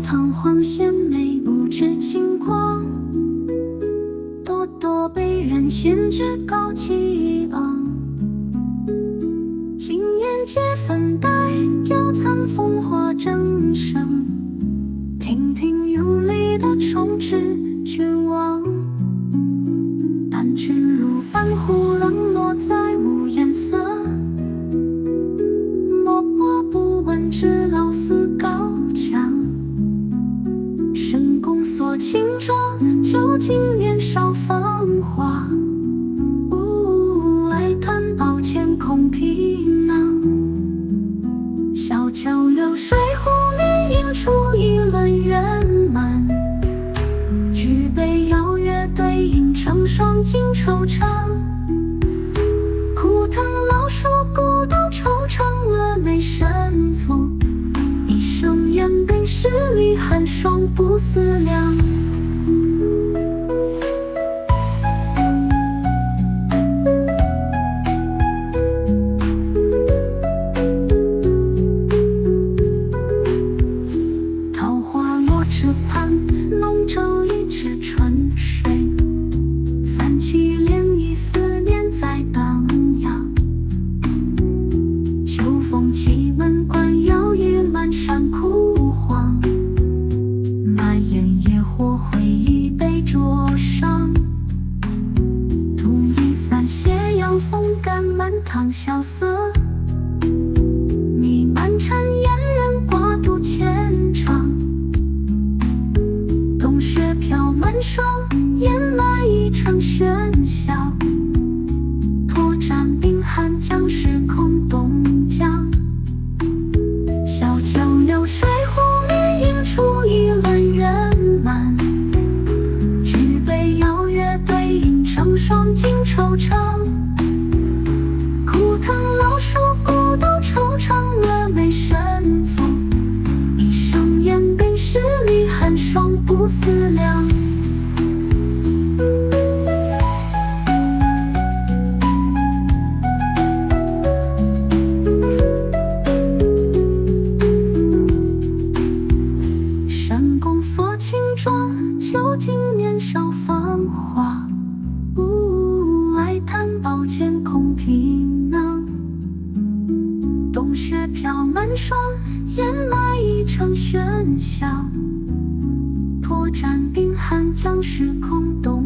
堂皇献媚，不知轻狂。咄咄被人先知高气昂。今夜皆粉黛，腰残风华正盛。亭亭有礼的重置绝望。但君如半壶冷落在无颜色。默默不闻知老死高墙。深宫锁轻妆，究竟年少芳华。哀叹宝剑空皮囊。小桥流水湖里映出一轮圆满。举杯邀月对影成双尽惆怅。枯藤老树古道惆怅了眉深蹙。一生烟鬓十里寒霜不思量。桃花落池畔，龙舟一池春水。泛起涟漪，思念在荡漾。秋风起门关，摇曳满山枯黄。满眼野火，回忆被灼伤。独一伞斜阳，风干满堂萧瑟。弥漫尘烟，人挂渡牵肠。冬雪飘满霜，掩埋一城喧嚣。托盏冰寒，将时空冻僵。小桥流水湖里映出一轮圆满。举杯邀月对影成双尽惆怅。枯藤老树古道惆怅了眉深蹙。一生烟鬓十里寒霜不思量。深宫锁轻妆，究竟年少芳华。哀叹宝剑空皮囊。冬雪飘满霜，掩埋一城喧嚣。托盏冰寒，将时空冻